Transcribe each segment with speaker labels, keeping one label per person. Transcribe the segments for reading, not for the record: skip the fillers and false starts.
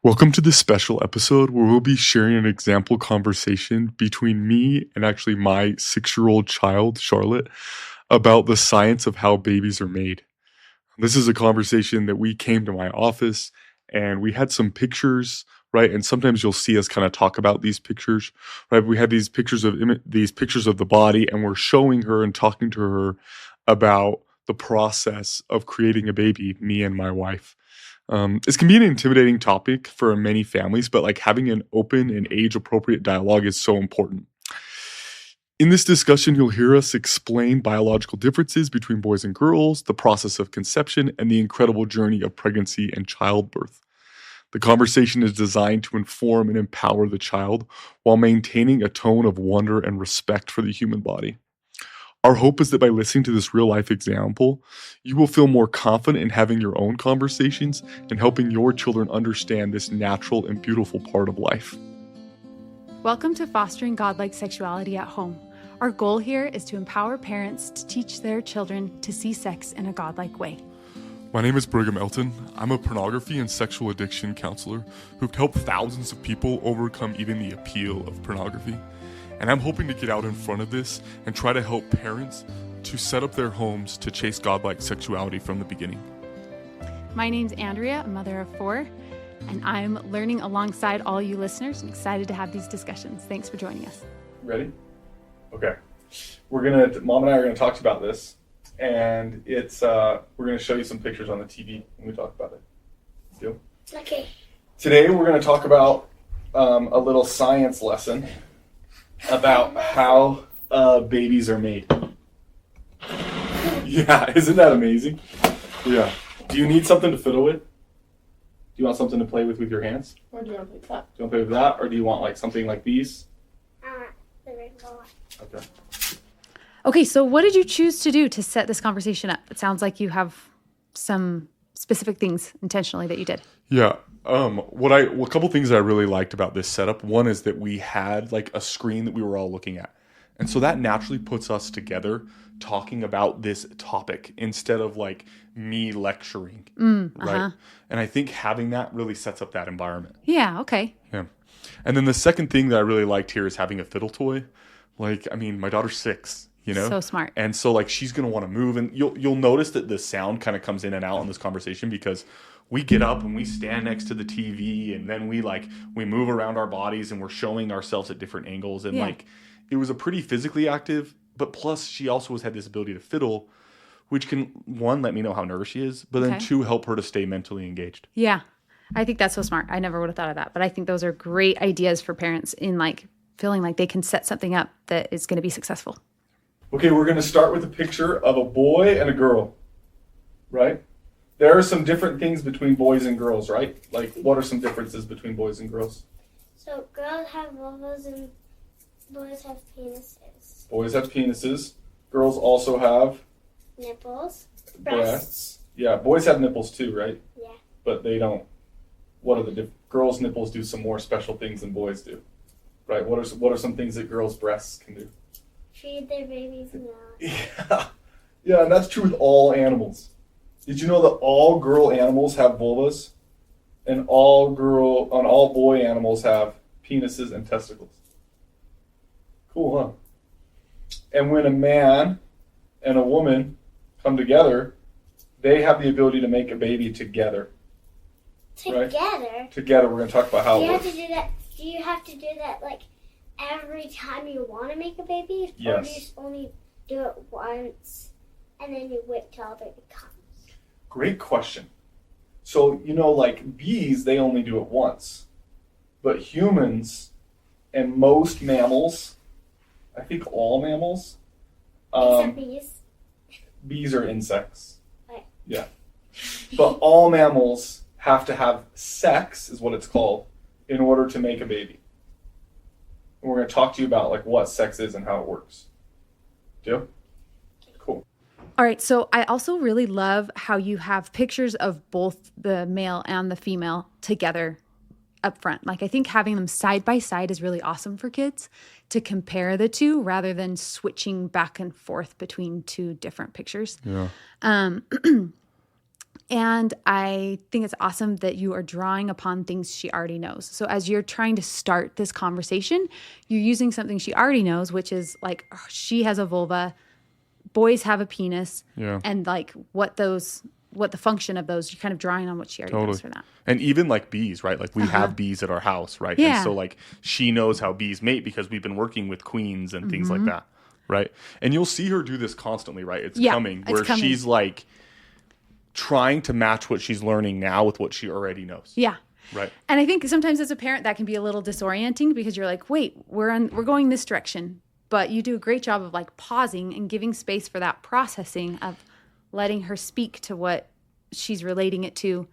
Speaker 1: Welcome to this special episode where we'll be sharing an example conversation between me and actually my 6-year-old child, Charlotte, about the science of how babies are made. This is a conversation that we came to my office and we had some pictures, right? And sometimes you'll see us kind of talk about these pictures, right? We had these pictures of these pictures of the body, and we're showing her and talking to her about the process of creating a baby, me and my wife. This can be an intimidating topic for many families, but like having an open and age appropriate dialogue is so important. In this discussion, you'll hear us explain biological differences between boys and girls, the process of conception, and the incredible journey of pregnancy and childbirth. The conversation is designed to inform and empower the child while maintaining a tone of wonder and respect for the human body. Our hope is that by listening to this real life example, you will feel more confident in having your own conversations and helping your children understand this natural and beautiful part of life.
Speaker 2: Welcome to Fostering Godlike Sexuality at Home. Our goal here is to empower parents to teach their children to see sex in a godlike way.
Speaker 1: My name is Brigham Elton. I'm a pornography and sexual addiction counselor who've helped thousands of people overcome even the appeal of pornography. And I'm hoping to get out in front of this and try to help parents to set up their homes to chase godlike sexuality from the beginning.
Speaker 2: My name's Andrea, a mother of 4, and I'm learning alongside all you listeners. I'm excited to have these discussions. Thanks for joining us.
Speaker 1: Ready? Okay. Mom and I are gonna talk to you about this, and we're gonna show you some pictures on the TV when we talk about it. Deal?
Speaker 3: Okay.
Speaker 1: Today we're gonna talk about a little science lesson about how babies are made. Yeah, isn't that amazing? Yeah. Do you need something to fiddle with? Do you want something to play with your hands?
Speaker 3: Or do you want to play that?
Speaker 1: Do you want to play with that, or do you want like something like these?
Speaker 3: The rainbow one.
Speaker 1: Okay.
Speaker 2: Okay, so what did you choose to do to set this conversation up? It sounds like you have some specific things intentionally that you did.
Speaker 1: Yeah. A couple things that I really liked about this setup. One is that we had like a screen that we were all looking at. And so that naturally puts us together talking about this topic instead of like me lecturing. Right. And I think having that really sets up that environment.
Speaker 2: Yeah, okay.
Speaker 1: Yeah. And then the second thing that I really liked here is having a fiddle toy. Like, I mean, my daughter's 6, you know?
Speaker 2: So smart.
Speaker 1: And so like she's gonna want to move, and you'll notice that the sound kind of comes in and out in this conversation because we get up and we stand next to the TV, and then we move around our bodies and we're showing ourselves at different angles, and like it was a pretty physically active, but plus she also has had this ability to fiddle, which can, 1, let me know how nervous she is, but then 2, help her to stay mentally engaged.
Speaker 2: Yeah, I think that's so smart. I never would have thought of that, but I think those are great ideas for parents in like feeling like they can set something up that is going to be successful.
Speaker 1: Okay, we're going to start with a picture of a boy and a girl, right? There are some different things between boys and girls, right? Like, what are some differences between boys and girls?
Speaker 3: So girls have vulvas and boys have penises.
Speaker 1: Boys have penises. Girls also have
Speaker 3: Nipples.
Speaker 1: breasts. Yeah, boys have nipples too, right?
Speaker 3: Yeah.
Speaker 1: But they don't. What are the girls' nipples do some more special things than boys do, right? What are some things that girls' breasts can do?
Speaker 3: Feed their babies milk.
Speaker 1: Yeah, and that's true with all animals. Did you know that all girl animals have vulvas, and all boy animals have penises and testicles? Cool, huh? And when a man and a woman come together, they have the ability to make a baby together.
Speaker 3: Together?
Speaker 1: Right? Together. We're going to talk about how it works.
Speaker 3: Do you have to do that like every time you want to make a baby?
Speaker 1: Yes.
Speaker 3: Or do you only do it once and then you wait till a baby comes?
Speaker 1: Great question. So, like bees, they only do it once. But humans and most mammals, I think all mammals,
Speaker 3: Except bees.
Speaker 1: Bees are insects.
Speaker 3: Right.
Speaker 1: Yeah. But all mammals have to have sex, is what it's called, in order to make a baby. And we're going to talk to you about like what sex is and how it works. Deal? Cool.
Speaker 2: All right, so I also really love how you have pictures of both the male and the female together up front. Like, I think having them side by side is really awesome for kids to compare the two rather than switching back and forth between two different pictures.
Speaker 1: Yeah.
Speaker 2: And I think it's awesome that you are drawing upon things she already knows. So as you're trying to start this conversation, you're using something she already knows, which is like she has a vulva, boys have a penis, and like what the function of those, you're kind of drawing on what she already knows for that.
Speaker 1: And even like bees, right? Like we have bees at our house, right?
Speaker 2: Yeah.
Speaker 1: And so like she knows how bees mate because we've been working with queens and things like that, right? And you'll see her do this constantly, right? It's coming where she's like trying to match what she's learning now with what she already knows.
Speaker 2: Yeah.
Speaker 1: Right.
Speaker 2: And I think sometimes as a parent that can be a little disorienting because you're like, wait, we're going this direction. But you do a great job of like pausing and giving space for that processing of letting her speak to what she's relating it to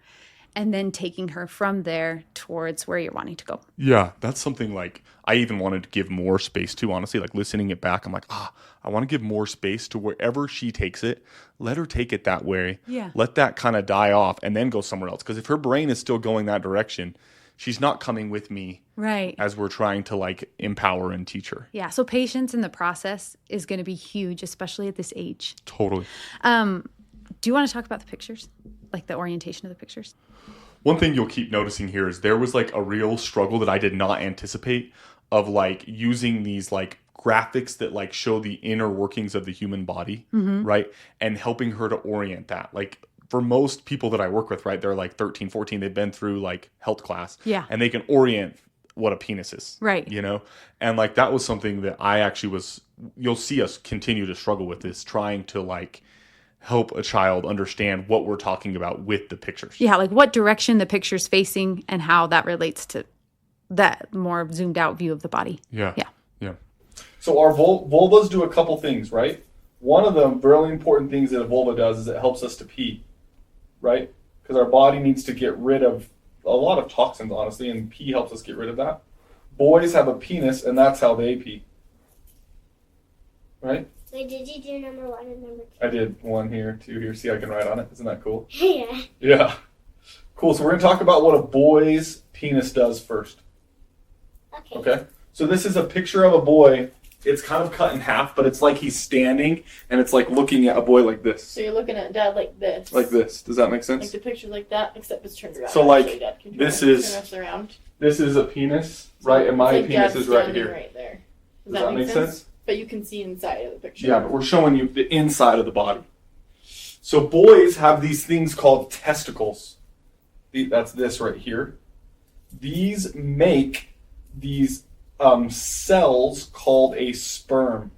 Speaker 2: and then taking her from there towards where you're wanting to go.
Speaker 1: Yeah, that's something like I even wanted to give more space to, honestly, like listening it back. I'm like, I want to give more space to wherever she takes it. Let her take it that way.
Speaker 2: Yeah.
Speaker 1: Let that kind of die off and then go somewhere else. Because if her brain is still going that direction, she's not coming with me. Right. As we're trying to like empower and teach her.
Speaker 2: Yeah. So patience in the process is going to be huge, especially at this age.
Speaker 1: Totally.
Speaker 2: Do you want to talk about the pictures? Like the orientation of the pictures?
Speaker 1: One thing you'll keep noticing here is there was like a real struggle that I did not anticipate of like using these like graphics that like show the inner workings of the human body, right? And helping her to orient that. Like for most people that I work with, right, they're like 13, 14, they've been through like health class. Yeah. And they can orient what a penis is. Right. You know? And like that was something that I actually you'll see us continue to struggle with, is trying to like help a child understand what we're talking about with the pictures.
Speaker 2: Yeah, like what direction the picture's facing and how that relates to that more zoomed out view of the body.
Speaker 1: Yeah.
Speaker 2: Yeah.
Speaker 1: Yeah. So our vulvas do a couple things, right? One of the really important things that a vulva does is it helps us to pee, right? Because our body needs to get rid of a lot of toxins, honestly, and pee helps us get rid of that. Boys have a penis, and that's how they pee. Right?
Speaker 3: Wait, did you do number 1 and number 2?
Speaker 1: I did 1 here, 2 here. See, I can write on it. Isn't that cool?
Speaker 3: Yeah.
Speaker 1: Yeah. Cool. So we're going to talk about what a boy's penis does first. Okay. So this is a picture of a boy. It's kind of cut in half, but it's like he's standing, and it's like looking at a boy like this.
Speaker 4: So you're looking at Dad like this.
Speaker 1: Like this. Does that make sense?
Speaker 4: Like the picture like that, except it's turned around.
Speaker 1: So like
Speaker 4: Actually, Dad, can
Speaker 1: this
Speaker 4: turn
Speaker 1: is
Speaker 4: us around.
Speaker 1: This is a penis, right? And my
Speaker 4: like
Speaker 1: penis
Speaker 4: Dad's
Speaker 1: is right
Speaker 4: standing
Speaker 1: here.
Speaker 4: Right there.
Speaker 1: Does that make sense?
Speaker 4: But you can see inside of the picture.
Speaker 1: Yeah, but we're showing you the inside of the body. So boys have these things called testicles. That's this right here. These make these cells called a sperm.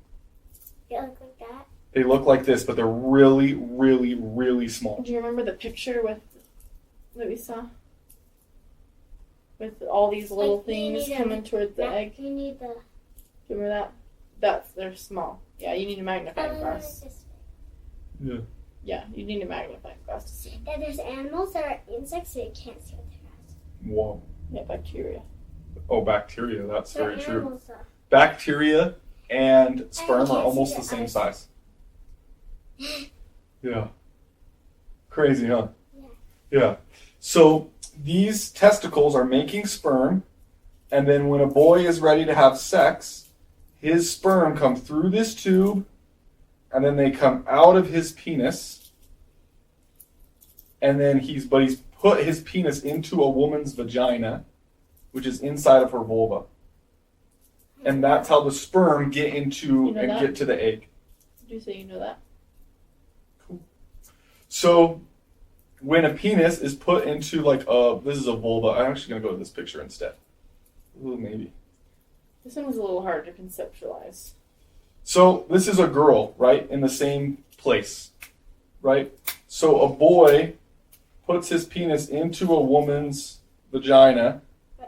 Speaker 3: They look like that?
Speaker 1: They look like this, but they're really, really, really small.
Speaker 4: Do you remember the picture that we saw? With all these little things coming towards the egg?
Speaker 3: You need the...
Speaker 4: Do you remember that? They're small. Yeah, you need a magnifying glass.
Speaker 1: Yeah.
Speaker 4: Yeah, you need a magnifying glass to see.
Speaker 3: Yeah, there's animals that are insects, so you can't see what they're at.
Speaker 1: Whoa.
Speaker 4: Yeah, bacteria.
Speaker 1: Oh, bacteria. That's
Speaker 3: They're
Speaker 1: very true.
Speaker 3: animals, though.
Speaker 1: Bacteria and sperm
Speaker 3: can't
Speaker 1: are almost
Speaker 3: see
Speaker 1: the
Speaker 3: the
Speaker 1: same
Speaker 3: other
Speaker 1: size. Yeah. Crazy, huh?
Speaker 3: Yeah.
Speaker 1: Yeah. So these testicles are making sperm, and then when a boy is ready to have sex, his sperm come through this tube, and then they come out of his penis, and then he's put his penis into a woman's vagina, which is inside of her vulva. And that's how the sperm get into get to the egg.
Speaker 4: Did you say you know that?
Speaker 1: Cool. So when a penis is put into this is a vulva. I'm actually going to go to this picture instead. Ooh, maybe.
Speaker 4: This one was a little hard to conceptualize.
Speaker 1: So this is a girl, right? In the same place, right? So a boy puts his penis into a woman's vagina.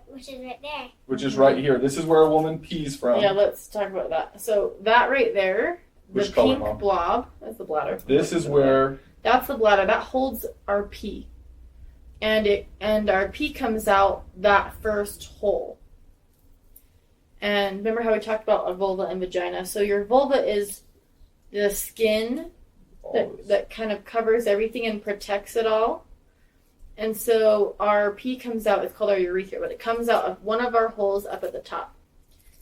Speaker 3: Which is right there.
Speaker 1: Which is right here. This is where a woman pees from.
Speaker 4: Yeah, let's talk about that. So that right there,
Speaker 1: Which
Speaker 4: the
Speaker 1: color,
Speaker 4: pink
Speaker 1: Mom?
Speaker 4: blob, that's the bladder.
Speaker 1: This is where...
Speaker 4: That's the bladder. That holds our pee. And our pee comes out that first hole. And remember how we talked about a vulva and vagina? So your vulva is the skin that kind of covers everything and protects it all. And so our pee comes out, it's called our urethra, but it comes out of one of our holes up at the top.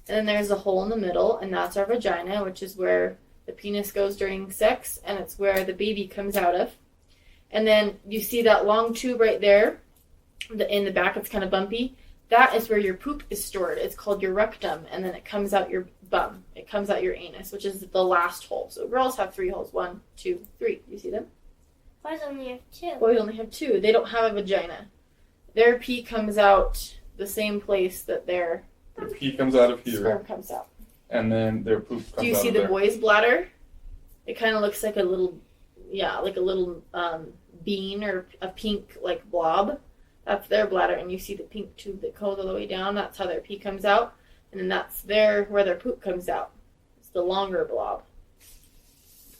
Speaker 4: And then there's a hole in the middle, and that's our vagina, which is where the penis goes during sex, and it's where the baby comes out of. And then you see that long tube right there. In the back, it's kind of bumpy. That is where your poop is stored. It's called your rectum, and then it comes out your bum. It comes out your anus, which is the last hole. So girls have 3 holes. 1, 2, 3. You see them?
Speaker 3: Boys only have 2.
Speaker 4: Boys only have 2. They don't have a vagina. Their pee comes out the same place that their
Speaker 1: pee comes out of here,
Speaker 4: sperm comes out.
Speaker 1: and then their poop comes out.
Speaker 4: Do you see the boy's bladder? It kind of looks like a little bean or a pink like blob. That's their bladder, and you see the pink tube that goes all the way down. That's how their pee comes out, and then that's where their poop comes out. It's the longer blob.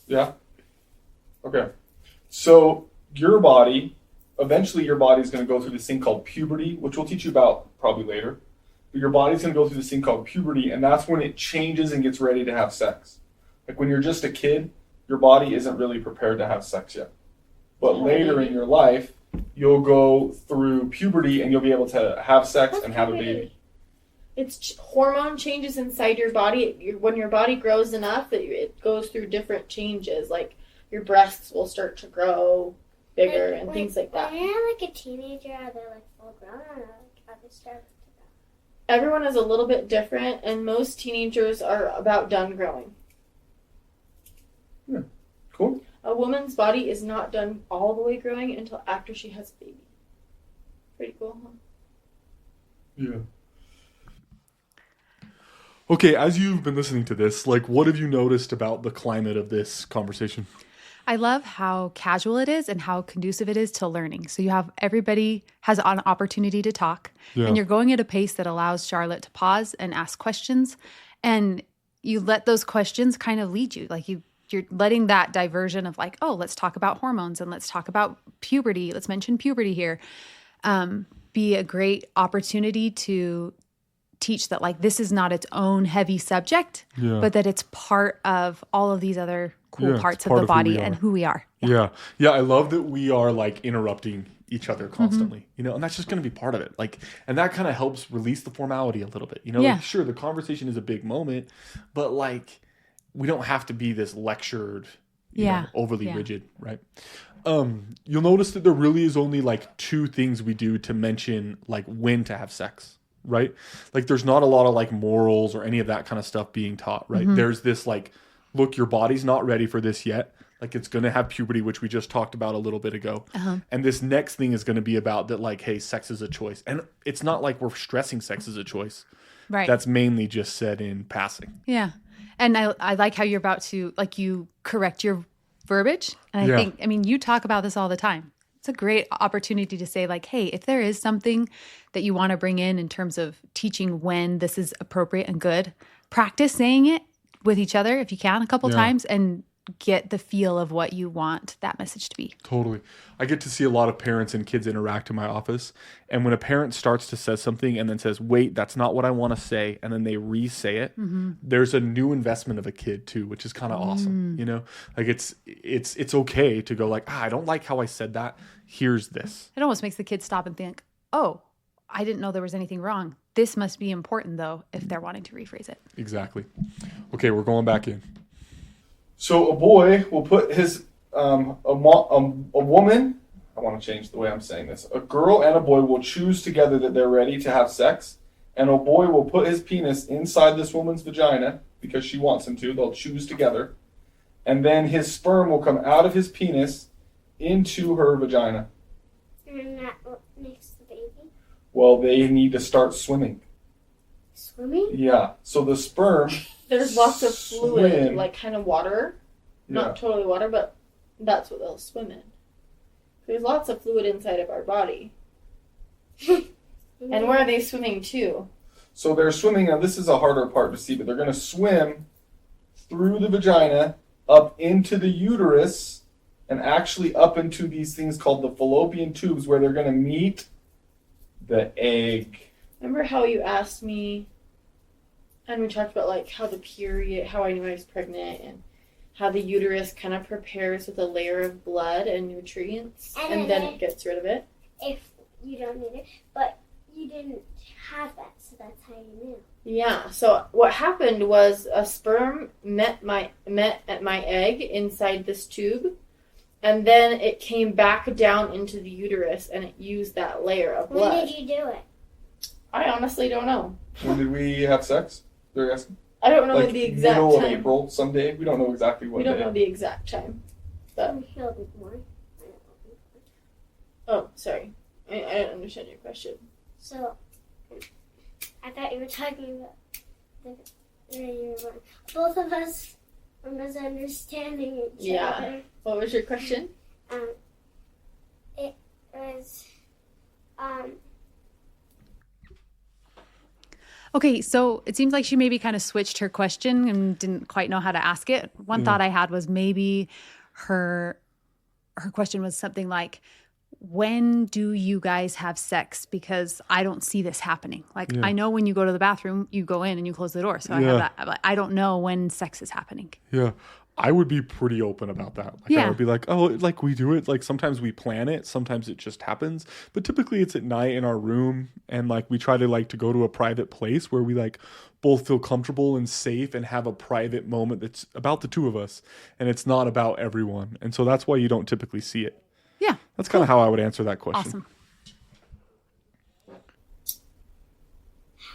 Speaker 1: Yeah. Okay. So eventually your body's going to go through this thing called puberty, which we'll teach you about probably later. But your body's going to go through this thing called puberty, and that's when it changes and gets ready to have sex. Like when you're just a kid, your body isn't really prepared to have sex yet. But later in your life, you'll go through puberty and you'll be able to have sex and have a baby.
Speaker 4: It's hormone changes inside your body. When your body grows enough, it goes through different changes. Like your breasts will start to grow bigger and things like that.
Speaker 3: When you're like a teenager, are they like full grown or like are they starting to grow?
Speaker 4: Everyone is a little bit different, and most teenagers are about done growing.
Speaker 1: Yeah. Cool.
Speaker 4: A woman's body is not done all the way growing until after she has a baby. Pretty cool, huh?
Speaker 1: Yeah. Okay, as you've been listening to this, like, what have you noticed about the climate of this conversation?
Speaker 2: I love how casual it is and how conducive it is to learning. So you have everybody has an opportunity to talk, and you're going at a pace that allows Charlotte to pause and ask questions, and you let those questions kind of lead you. Like you're letting that diversion of like, oh, let's talk about hormones and let's talk about puberty. Let's mention puberty here. Be a great opportunity to teach that like this is not its own heavy subject, but that it's part of all of these other cool parts of the body and who we are.
Speaker 1: Yeah. I love that we are like interrupting each other constantly, and that's just going to be part of it. Like, and that kind of helps release the formality a little bit, Like, sure, the conversation is a big moment, but like, we don't have to be this lectured, overly rigid, right? You'll notice that there really is only like 2 things we do to mention like when to have sex, right? Like there's not a lot of like morals or any of that kind of stuff being taught, right? There's this like, look, your body's not ready for this yet. Like it's going to have puberty, which we just talked about a little bit ago. And this next thing is going to be about that like, hey, sex is a choice. And it's not like we're stressing sex is a choice.
Speaker 2: Right.
Speaker 1: That's mainly just said in passing.
Speaker 2: Yeah. And I like how you're about to, like, you correct your verbiage. And I think, you talk about this all the time. It's a great opportunity to say, like, hey, if there is something that you want to bring in terms of teaching when this is appropriate and good, practice saying it with each other if you can a couple times and get the feel of what you want that message to be.
Speaker 1: Totally. I get to see a lot of parents and kids interact in my office. And when a parent starts to say something and then says, wait, that's not what I want to say, and then they re-say it, there's a new investment of a kid too, which is kind of awesome. Like it's okay to go like, I don't like how I said that. Here's this.
Speaker 2: It almost makes the kids stop and think, oh, I didn't know there was anything wrong. This must be important though, if they're wanting to rephrase it.
Speaker 1: Exactly. Okay, we're going back in. So a boy will put his, a woman, I want to change the way I'm saying this. A girl and a boy will choose together that they're ready to have sex. And a boy will put his penis inside this woman's vagina because she wants him to. They'll choose together. And then his sperm will come out of his penis into her vagina.
Speaker 3: And that what makes the baby?
Speaker 1: Well, they need to start swimming.
Speaker 3: Swimming?
Speaker 1: Yeah. So the sperm...
Speaker 4: There's lots of fluid, like kind of water. Not totally water, but that's what they'll swim in. There's lots of fluid inside of our body. And where are they swimming to?
Speaker 1: So they're swimming, now this is a harder part to see, but they're going to swim through the vagina, up into the uterus, and actually up into these things called the fallopian tubes where they're going to meet the egg.
Speaker 4: Remember how you asked me, and we talked about like how the period, how I knew I was pregnant, and how the uterus kind of prepares with a layer of blood and nutrients, and then it gets rid of it.
Speaker 3: If you don't need it, but you didn't have that, so that's how you knew.
Speaker 4: Yeah, so what happened was a sperm met at my egg inside this tube, and then it came back down into the uterus, and it used that layer of blood.
Speaker 3: When did you do it?
Speaker 4: I honestly don't know.
Speaker 1: When did we have sex? They're asking.
Speaker 4: I don't know
Speaker 1: Like
Speaker 4: the exact
Speaker 1: middle
Speaker 4: time.
Speaker 1: of April, someday. We don't know exactly what
Speaker 4: We don't
Speaker 1: day.
Speaker 4: know the exact time. But
Speaker 3: He'll be born.
Speaker 4: oh, sorry, I don't understand your question.
Speaker 3: So, I thought you were talking about the day you were born. Both of us were misunderstanding each
Speaker 4: Yeah.
Speaker 3: other.
Speaker 4: What was your question?
Speaker 3: It was,
Speaker 2: Okay, so it seems like she maybe kind of switched her question and didn't quite know how to ask it. One thought I had was maybe her question was something like, when do you guys have sex? Because I don't see this happening. Like, I know when you go to the bathroom, you go in and you close the door. So I have that. But I don't know when sex is happening.
Speaker 1: Yeah. I would be pretty open about that. Like, I would be like, oh, like we do it. Like sometimes we plan it. Sometimes it just happens. But typically it's at night in our room. And like we try to like to go to a private place where we like both feel comfortable and safe and have a private moment that's about the two of us. And it's not about everyone. And so that's why you don't typically see it.
Speaker 2: Yeah.
Speaker 1: That's kind of how I would answer that question.
Speaker 2: Awesome.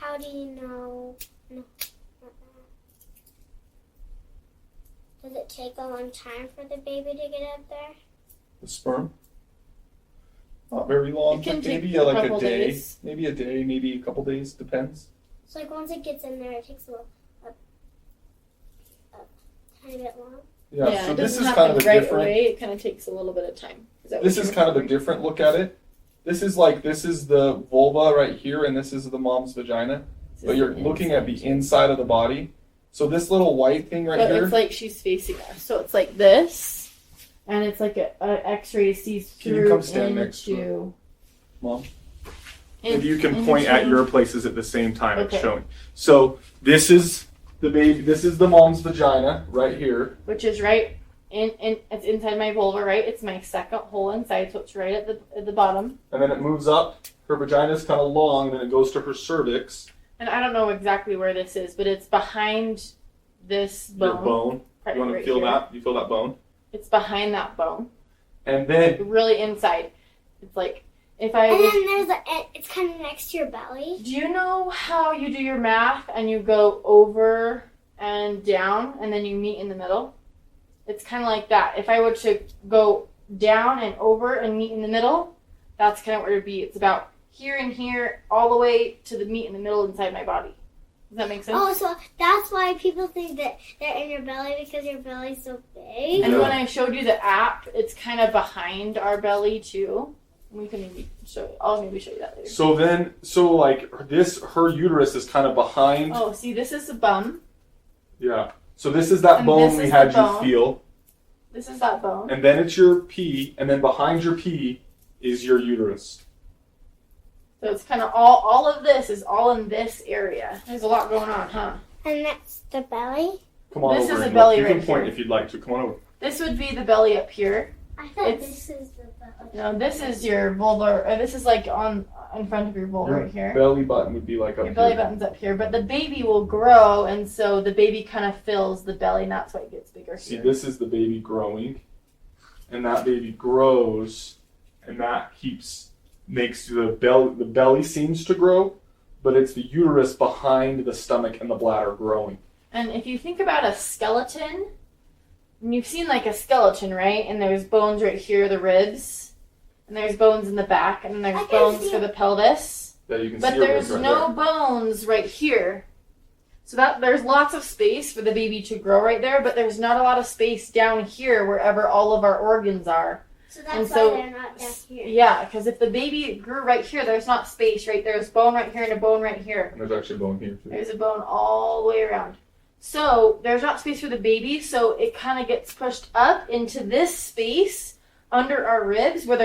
Speaker 3: how do you know? No, not that. Does it take a long time for the baby to get up there?
Speaker 1: The sperm? Not very long.
Speaker 4: It can take
Speaker 1: Maybe
Speaker 4: a
Speaker 1: like a
Speaker 4: couple
Speaker 1: day.
Speaker 4: days.
Speaker 1: Maybe a day, maybe a couple days. Depends.
Speaker 3: So like once it gets in there, it takes a tiny bit long.
Speaker 1: Yeah, so
Speaker 4: it
Speaker 1: this
Speaker 4: doesn't
Speaker 1: is
Speaker 4: happen
Speaker 1: kind of a
Speaker 4: right
Speaker 1: different.
Speaker 4: away. It kind of takes a little bit of time.
Speaker 1: This is kind of a different look at it. This is the vulva right here, and this is the mom's vagina. But you're looking at the inside of the body. So this little white thing right here.
Speaker 4: It's like she's facing us. So it's like this, and it's like a X-ray sees through.
Speaker 1: Can you come stand next to her, Mom? If you can point at your places at the same time, it's showing. So this is the baby. This is the mom's vagina right here.
Speaker 4: Which is right in it's inside my vulva, right? It's my second hole inside, so it's right at the bottom.
Speaker 1: And then it moves up. Her vagina is kind of long, and then it goes to her cervix.
Speaker 4: And I don't know exactly where this is, but it's behind this bone.
Speaker 1: Your bone.
Speaker 4: Right,
Speaker 1: You want to
Speaker 4: right
Speaker 1: feel
Speaker 4: here.
Speaker 1: that? You feel that bone?
Speaker 4: It's behind that bone.
Speaker 1: And then
Speaker 4: Really inside. It's like if I
Speaker 3: And
Speaker 4: was,
Speaker 3: then it's kind of next to your belly.
Speaker 4: do you know how you do your math and you go over and down and then you meet in the middle? It's kind of like that. If I were to go down and over and meet in the middle, that's kind of where it would be. It's about here and here, all the way to the meat in the middle inside my body. Does that make sense?
Speaker 3: Oh, so that's why people think that they're in your belly because your belly's so big.
Speaker 4: And when I showed you the app, it's kind of behind our belly too. We can maybe show. I'll maybe show you that later.
Speaker 1: so like her uterus is kind of behind.
Speaker 4: Oh, see, this is the bum.
Speaker 1: Yeah. So this is that
Speaker 4: And
Speaker 1: bone
Speaker 4: this
Speaker 1: we
Speaker 4: is
Speaker 1: had
Speaker 4: the
Speaker 1: you
Speaker 4: bone.
Speaker 1: feel.
Speaker 4: This is that bone.
Speaker 1: And then it's your pee, and then behind your pee is your uterus.
Speaker 4: So it's kind of all of this is all in this area. There's a lot going on, huh?
Speaker 3: And that's the belly.
Speaker 1: Come on
Speaker 4: This
Speaker 1: over.
Speaker 4: is
Speaker 1: and
Speaker 4: the belly
Speaker 1: look. You
Speaker 4: right
Speaker 1: can point
Speaker 4: here.
Speaker 1: if you'd like to. Come on over.
Speaker 4: This would be the belly up here.
Speaker 3: I thought
Speaker 4: It's-
Speaker 3: this is the belly.
Speaker 4: No, this is your vulva. Or this is like in front of your vulva
Speaker 1: Your
Speaker 4: right here.
Speaker 1: belly button would be like up
Speaker 4: Your belly
Speaker 1: here.
Speaker 4: button's up here, but the baby will grow, and so the baby kind of fills the belly, and that's why it gets bigger
Speaker 1: See,
Speaker 4: here.
Speaker 1: this is the baby growing, and that baby grows, and that makes the belly seems to grow, but it's the uterus behind the stomach and the bladder growing.
Speaker 4: And if you think about a skeleton, and you've seen like a skeleton, right? And there's bones right here, the ribs, and there's bones in the back, and then
Speaker 3: I
Speaker 4: there's
Speaker 3: can
Speaker 4: bones
Speaker 3: see
Speaker 4: for
Speaker 3: it.
Speaker 4: the pelvis.
Speaker 1: Yeah, you can
Speaker 4: But
Speaker 1: see your
Speaker 4: there's
Speaker 1: ribs right
Speaker 4: no
Speaker 1: there.
Speaker 4: bones right here. So that there's lots of space for the baby to grow right there, but there's not a lot of space down here wherever all of our organs are.
Speaker 3: So that's
Speaker 4: And
Speaker 3: why
Speaker 4: so-
Speaker 3: they're not down here.
Speaker 4: Yeah, because if the baby grew right here, there's not space, right? There's bone right here and a bone right here.
Speaker 1: And there's actually a bone here too.
Speaker 4: There's a bone all the way around. So there's not space for the baby, so it kind of gets pushed up into this space under our ribs where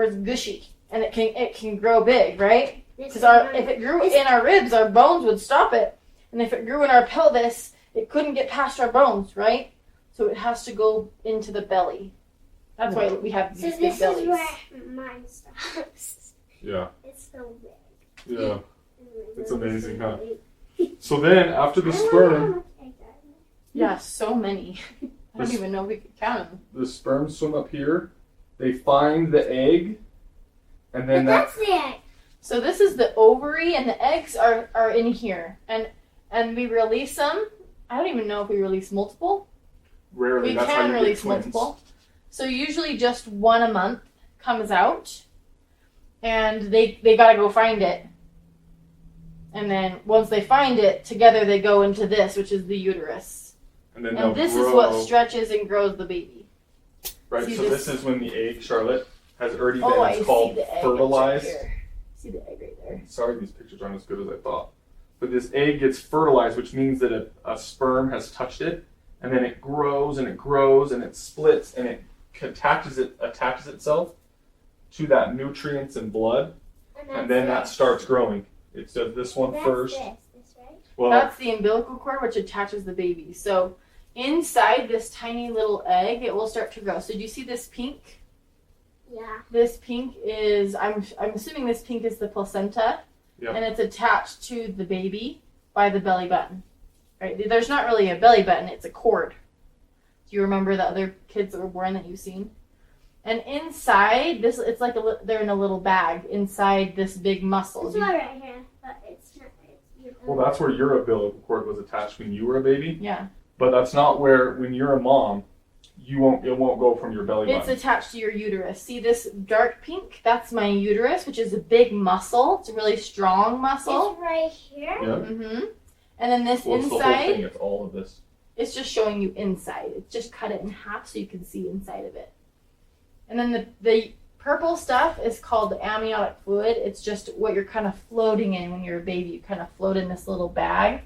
Speaker 4: it's gushy and it can grow big, right?
Speaker 3: This
Speaker 4: Because
Speaker 3: is
Speaker 4: if it grew in our ribs, our bones would stop it, and if it grew in our pelvis, it couldn't get past our bones, right? So it has to go into the belly. That's why we have
Speaker 3: So
Speaker 4: these
Speaker 3: this
Speaker 4: big
Speaker 3: is
Speaker 4: bellies.
Speaker 3: where mine stops.
Speaker 1: Yeah,
Speaker 3: It's so big.
Speaker 1: yeah. It's amazing, huh?
Speaker 3: Big.
Speaker 1: So then, after the
Speaker 3: I don't know how
Speaker 1: sperm,
Speaker 3: much egg that is.
Speaker 4: Yeah, so many. I don't even know if we could count them.
Speaker 1: The sperm swim up here. They find the egg, and then
Speaker 3: That's the egg.
Speaker 4: So this is the ovary, and the eggs are in here, and we release them. I don't even know if we release multiple.
Speaker 1: Rarely.
Speaker 4: We
Speaker 1: That's how
Speaker 4: can
Speaker 1: you get
Speaker 4: release
Speaker 1: twins.
Speaker 4: multiple. So usually just one a month comes out, and they gotta go find it. And then once they find it, together they go into this, which is the uterus.
Speaker 1: And then
Speaker 4: And
Speaker 1: they'll
Speaker 4: this
Speaker 1: grow.
Speaker 4: is what stretches and grows the baby.
Speaker 1: Right.
Speaker 4: see
Speaker 1: So
Speaker 4: this-
Speaker 1: this is when the egg, Charlotte, has already been.
Speaker 4: Oh, I
Speaker 1: It's
Speaker 4: see
Speaker 1: called
Speaker 4: the egg.
Speaker 1: fertilized.
Speaker 4: It's right here. See the egg right there.
Speaker 1: Sorry, these pictures aren't as good as I thought. But this egg gets fertilized, which means that a sperm has touched it, and then it grows and it grows and it splits and it attaches itself to that nutrients and blood, and then that starts growing. It does this one
Speaker 3: That's
Speaker 1: first.
Speaker 3: This, right?
Speaker 1: Well,
Speaker 4: That's the umbilical cord, which attaches the baby. So inside this tiny little egg, it will start to grow. So do you see this pink?
Speaker 3: Yeah.
Speaker 4: This pink is, I'm assuming this pink is the placenta,
Speaker 1: Yep.
Speaker 4: and it's attached to the baby by the belly button. Right? There's not really a belly button; it's a cord. Do you remember the other kids that were born that you've seen? And inside this, it's like they're in a little bag inside this big muscle.
Speaker 3: This one right here, but it's not.
Speaker 1: well, that's where your umbilical cord was attached when you were a baby.
Speaker 4: Yeah,
Speaker 1: But that's not where, when you're a mom, it won't go from your belly
Speaker 4: it's
Speaker 1: button.
Speaker 4: attached to your uterus. See this dark pink? That's my uterus, which is a big muscle. It's a really strong muscle.
Speaker 3: It's right here.
Speaker 1: Yeah.
Speaker 4: Mm-hmm. And then this
Speaker 1: Well, it's the whole
Speaker 4: inside,
Speaker 1: thing. It's all of this.
Speaker 4: it's just showing you inside. It's just cut it in half so you can see inside of it. And then the purple stuff is called the amniotic fluid. It's just what you're kind of floating in when you're a baby. You kind of float in this little bag,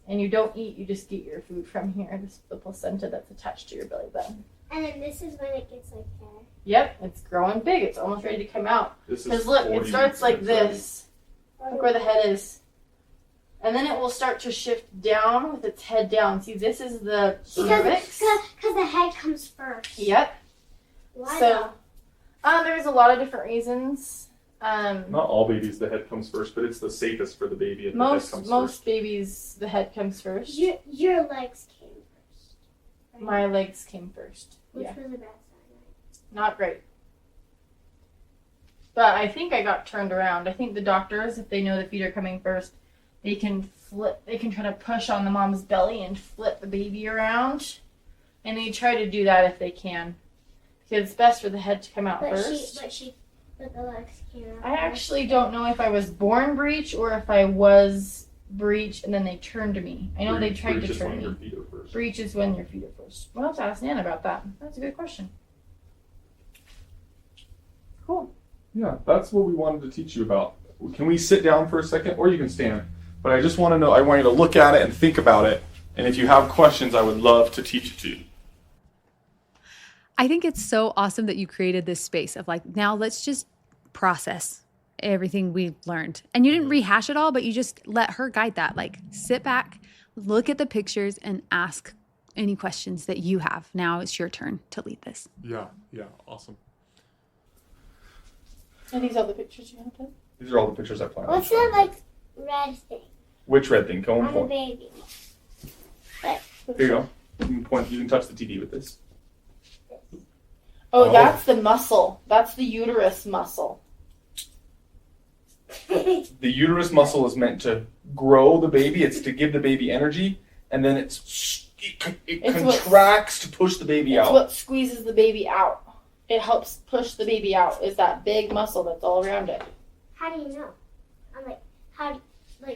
Speaker 4: and you don't eat. You just get your food from here. This is the placenta that's attached to your belly button.
Speaker 3: And then this is when it gets like hair.
Speaker 4: Yep, it's growing big. It's almost ready to come out.
Speaker 1: This is
Speaker 4: Because look,
Speaker 1: 40
Speaker 4: it starts
Speaker 1: weeks
Speaker 4: like
Speaker 1: inside.
Speaker 4: this. Look where the head is. And then it will start to shift down with its head down. See, this is the cervix.
Speaker 3: Because the head comes first.
Speaker 4: Yep.
Speaker 3: Why
Speaker 4: So, there's a lot of different reasons.
Speaker 1: Not all babies, the head comes first, but it's the safest for the baby if the head comes first.
Speaker 4: Most babies, the head comes first.
Speaker 3: Your legs came first. Right?
Speaker 4: My legs came first.
Speaker 3: Which
Speaker 4: Yeah,
Speaker 3: was a bad sign,
Speaker 4: not great. But I think I got turned around. I think the doctors, if they know the feet are coming first, they can flip. They can try to push on the mom's belly and flip the baby around, and they try to do that if they can, because it's best for the head to come out
Speaker 3: right?
Speaker 4: first.
Speaker 3: But the legs came out.
Speaker 4: I actually don't know if I was born breech or if I was breech and then they turned me. I know they tried
Speaker 1: Breech
Speaker 4: to
Speaker 1: is
Speaker 4: turn
Speaker 1: when
Speaker 4: me.
Speaker 1: your feet are first.
Speaker 4: Breech is when your feet are first. We'll have to ask Nan about that. That's a good question. Cool.
Speaker 1: Yeah, that's what we wanted to teach you about. Can we sit down for a second, or you can stand? But I just want to know, I want you to look at it and think about it. And if you have questions, I would love to teach it to you.
Speaker 2: I think it's so awesome that you created this space of like, now let's just process everything we've learned. And you didn't rehash it all, but you just let her guide that. Like, sit back, look at the pictures, and ask any questions that you have. Now it's your turn to lead this.
Speaker 1: Yeah, awesome.
Speaker 4: Are these all the pictures you have done?
Speaker 1: These are all the pictures I planned.
Speaker 3: What's that like red thing
Speaker 1: Which red thing? Go
Speaker 3: on
Speaker 1: and
Speaker 3: the
Speaker 1: point.
Speaker 3: baby?
Speaker 1: Here you go. You can point. You can touch the TV with this.
Speaker 4: Oh,
Speaker 1: Oh.
Speaker 4: that's the muscle. That's the uterus muscle.
Speaker 1: The uterus muscle is meant to grow the baby. It's to give the baby energy, and then it
Speaker 4: It's what-
Speaker 1: contracts to push the baby
Speaker 4: It's
Speaker 1: out.
Speaker 4: what squeezes the baby out. It helps push the baby out. Is that big muscle that's all around it?
Speaker 3: How do you know? I'm like,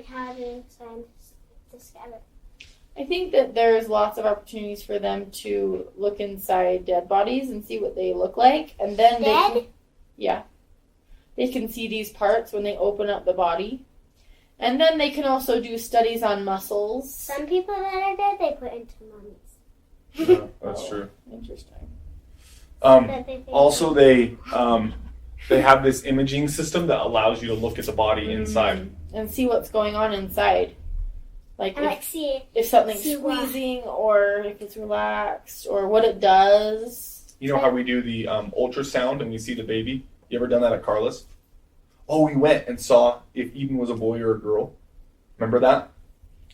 Speaker 3: how do scientists discover?
Speaker 4: I think that there's lots of opportunities for them to look inside dead bodies and see what they look like, and then
Speaker 3: Dead?
Speaker 4: they can see these parts when they open up the body, and then they can also do studies on muscles.
Speaker 3: Some people that are dead, they put into mummies.
Speaker 1: Yeah, that's
Speaker 4: Oh,
Speaker 1: true.
Speaker 4: Interesting.
Speaker 3: That they think
Speaker 1: Also, they have this imaging system that allows you to look at the body inside.
Speaker 4: And see what's going on inside, like
Speaker 3: and
Speaker 4: if,
Speaker 3: like see
Speaker 4: if something's
Speaker 3: see why.
Speaker 4: squeezing or if it's relaxed or what it does.
Speaker 1: You know how we do the ultrasound and we see the baby? You ever done that at Carla's? Oh, we went and saw if Eden was a boy or a girl. Remember that?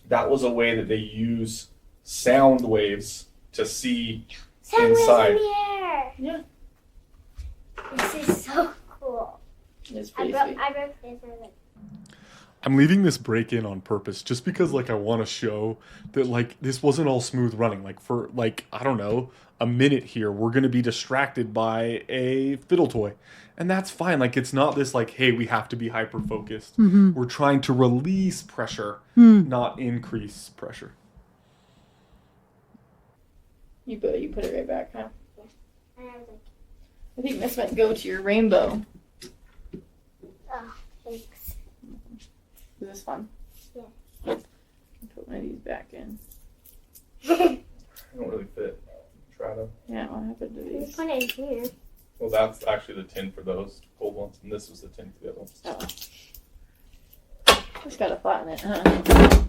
Speaker 1: That was a way that they use sound waves to see
Speaker 3: Sandwich
Speaker 1: inside.
Speaker 3: in the air.
Speaker 4: Yeah.
Speaker 3: This is so cool.
Speaker 4: It's
Speaker 3: I
Speaker 4: pretty
Speaker 3: broke
Speaker 4: sweet.
Speaker 3: this. I was like,
Speaker 1: I'm leaving this break in on purpose just because like I want to show that like this wasn't all smooth running. Like for like, I don't know, a minute here, we're going to be distracted by a fiddle toy. And that's fine. Like it's not this like, hey, we have to be hyper focused. We're trying to release pressure, not increase pressure.
Speaker 4: You put it right back, huh?
Speaker 3: and I was like,
Speaker 4: I think this might go to your rainbow.
Speaker 3: oh, thanks.
Speaker 4: Is this fun?
Speaker 3: Yeah.
Speaker 4: Put one of these back in.
Speaker 1: They don't really fit. Try to.
Speaker 4: Yeah, what happened to
Speaker 3: You
Speaker 4: these?
Speaker 3: put it in here.
Speaker 1: Well, that's actually the tin for those cold ones, and this was the tin for the other ones.
Speaker 4: Oh. Just gotta flatten it, huh?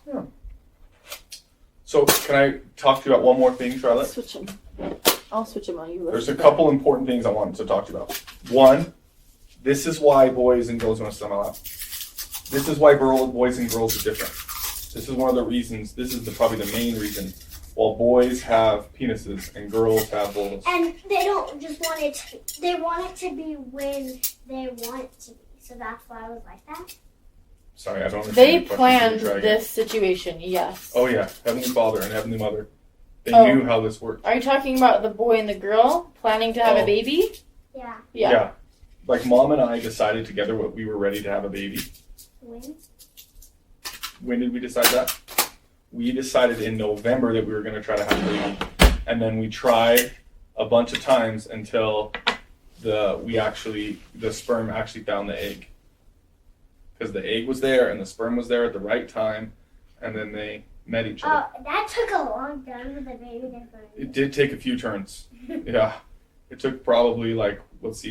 Speaker 1: Yeah. So, can I talk to you about one more thing, Charlotte?
Speaker 4: Switch them. I'll switch them on you.
Speaker 1: There's a couple important things I wanted to talk to you about. One, this is why boys and girls want to semi out. This is why boys and girls are different. This is one of the reasons, this is probably the main reason, while boys have penises and girls have vulvas.
Speaker 3: And they don't just want it to, they want it to be when they want it to be. So that's why I was like that.
Speaker 1: Sorry, I don't understand.
Speaker 4: They
Speaker 1: your question.
Speaker 4: planned
Speaker 1: Can you try again?
Speaker 4: this situation, yes.
Speaker 1: Oh yeah, Heavenly Father and Heavenly Mother. They
Speaker 4: Oh.
Speaker 1: knew how this worked.
Speaker 4: Are you talking about the boy and the girl planning to have
Speaker 1: Oh.
Speaker 4: a baby?
Speaker 3: Yeah.
Speaker 4: Yeah.
Speaker 1: Like Mom and I decided together what we were ready to have a baby.
Speaker 3: When?
Speaker 1: When did we decide that? We decided in November that we were going to try to have a baby. And then we tried a bunch of times until the sperm actually found the egg. Because the egg was there and the sperm was there at the right time. And then they met each other.
Speaker 3: Oh, that took a long time for the baby to find.
Speaker 1: It did take a few turns. Yeah. It took probably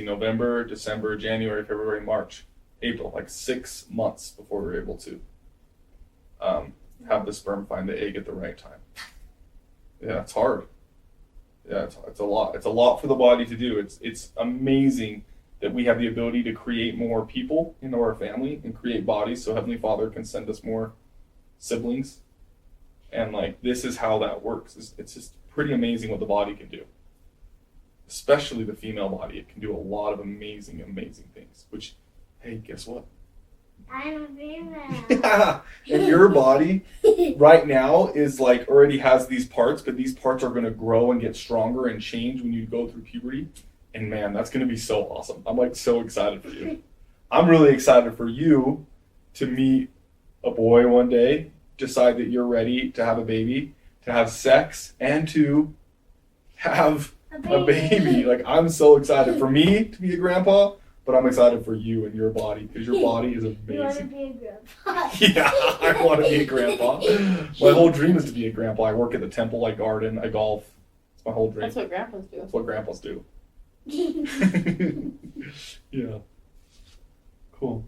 Speaker 1: November, December, January, February, March, April, 6 months before we were able to have the sperm find the egg at the right time. Yeah, it's hard. Yeah, it's a lot. It's a lot for the body to do. It's amazing that we have the ability to create more people in our family and create bodies so Heavenly Father can send us more siblings. And this is how that works. It's just pretty amazing what the body can do. Especially the female body. It can do a lot of amazing, amazing things. Which, hey, guess what?
Speaker 3: I'm a female.
Speaker 1: Yeah. And your body right now is already has these parts, but these parts are going to grow and get stronger and change when you go through puberty. And man, that's going to be so awesome. I'm so excited for you. I'm really excited for you to meet a boy one day, decide that you're ready to have a baby, to have sex, and to have a baby. I'm so excited for me to be a grandpa, but I'm excited for you and your body because your body is
Speaker 3: You want to
Speaker 1: amazing.
Speaker 3: be a grandpa?
Speaker 1: Yeah, I want to be a grandpa. My whole dream is to be a grandpa. I work at the temple, I garden, I golf. It's my whole dream.
Speaker 4: That's what grandpas do.
Speaker 1: That's what grandpas do. Yeah. Cool.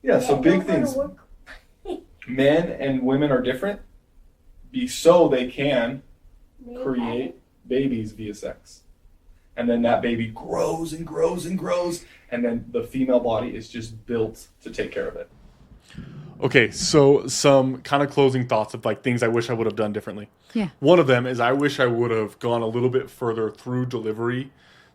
Speaker 1: Yeah, so big things. Men and women are different so they can create babies via sex. And then that baby grows and grows and grows, and then the female body is just built to take care of it. Okay, so some kind of closing thoughts of things I wish I would have done differently.
Speaker 2: Yeah.
Speaker 1: One of them is I wish I would have gone a little bit further through delivery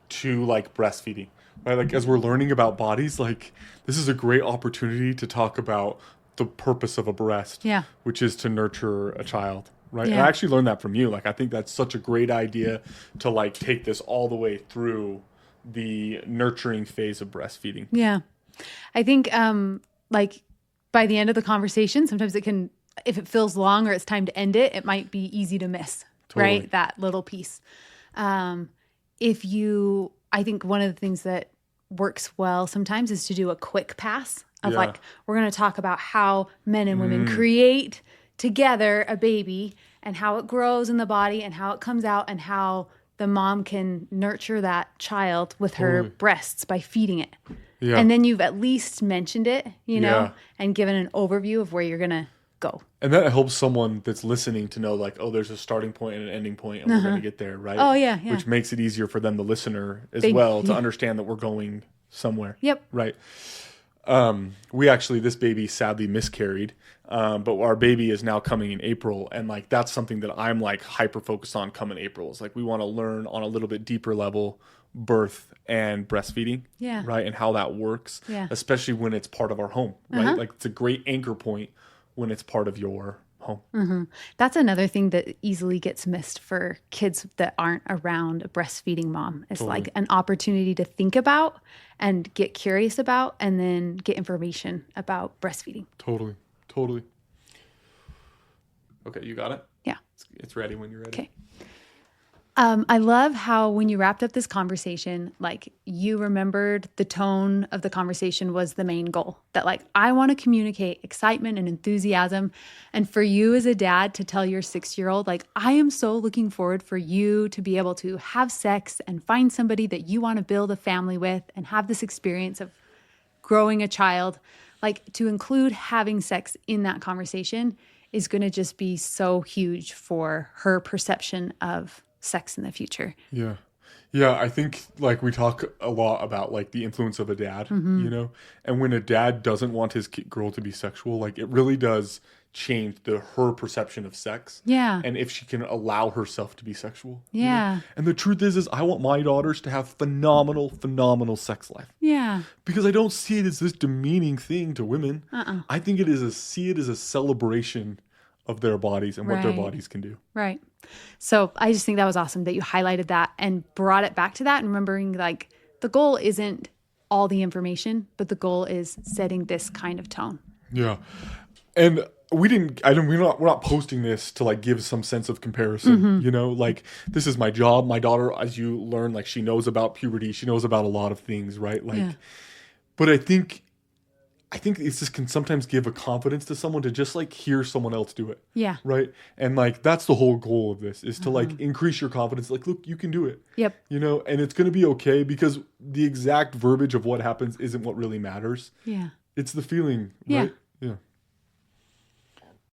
Speaker 1: to breastfeeding. Right? As we're learning about bodies, this is a great opportunity to talk about the purpose of a breast,
Speaker 2: Yeah.
Speaker 1: which is to nurture a child. Right. And
Speaker 2: Yeah.
Speaker 1: I actually learned that from you. I think that's such a great idea to take this all the way through the nurturing phase of breastfeeding.
Speaker 2: Yeah. I think by the end of the conversation, sometimes it can, if it feels long or it's time to end it, it might be easy to miss,
Speaker 1: Totally.
Speaker 2: right? That little piece. I think one of the things that works well sometimes is to do a quick pass of
Speaker 1: Yeah.
Speaker 2: we're going to talk about how men and women create together a baby and how it grows in the body and how it comes out and how the mom can nurture that child with her
Speaker 1: Totally.
Speaker 2: breasts by feeding it.
Speaker 1: Yeah.
Speaker 2: And then you've at least mentioned it,
Speaker 1: Yeah.
Speaker 2: and given an overview of where you're going to go.
Speaker 1: And that helps someone that's listening to know there's a starting point and an ending point and we're going to get there, right?
Speaker 2: Oh, yeah, yeah.
Speaker 1: Which makes it easier for them, the listener, as
Speaker 2: They-
Speaker 1: well, to
Speaker 2: yeah.
Speaker 1: understand that we're going somewhere.
Speaker 2: Yep.
Speaker 1: Right. This baby sadly miscarried, but our baby is now coming in April, and like that's something that I'm like hyper focused on coming April. It's like we want to learn on a little bit deeper level birth and breastfeeding,
Speaker 2: Yeah.
Speaker 1: right, and how that works,
Speaker 2: Yeah.
Speaker 1: especially when it's part of our home, right? Like it's a great anchor point when it's part of your home.
Speaker 2: That's another thing that easily gets missed for kids that aren't around a breastfeeding mom. It's like an opportunity to think about and get curious about and then get information about breastfeeding.
Speaker 1: Totally. Okay, you got it?
Speaker 2: Yeah.
Speaker 1: It's ready when you're ready.
Speaker 2: Okay. I love how when you wrapped up this conversation, like you remembered the tone of the conversation was the main goal. That like, I want to communicate excitement and enthusiasm. And for you as a dad to tell your 6-year-old, like, I am so looking forward for you to be able to have sex and find somebody that you want to build a family with and have this experience of growing a child. Like to include having sex in that conversation is going to just be so huge for her perception of sex in the future.
Speaker 1: Yeah. I think like we talk a lot about like the influence of a dad, you know, and when a dad doesn't want his girl to be sexual, like it really does change her perception of sex.
Speaker 2: Yeah.
Speaker 1: And if she can allow herself to be sexual.
Speaker 2: Yeah.
Speaker 1: You know? And the truth is I want my daughters to have phenomenal sex life.
Speaker 2: Yeah.
Speaker 1: Because I don't see it as this demeaning thing to women. I think see it as a celebration of their bodies and what their bodies can do.
Speaker 2: Right. So I just think that was awesome that you highlighted that and brought it back to that and remembering like the goal isn't all the information, but the goal is setting this kind of tone.
Speaker 1: Yeah. And we're not posting this to like give some sense of comparison, you know, like this is my job. My daughter, as you learn, like she knows about puberty. She knows about a lot of things, right? Like, but I think this can sometimes give a confidence to someone to just like hear someone else do it.
Speaker 2: Yeah.
Speaker 1: Right. And like, that's the whole goal of this is to like increase your confidence. Like, look, you can do it.
Speaker 2: Yep.
Speaker 1: You know, and it's going to be okay because the exact verbiage of what happens isn't what really matters.
Speaker 2: Yeah.
Speaker 1: It's the feeling,
Speaker 2: Yeah.
Speaker 1: right?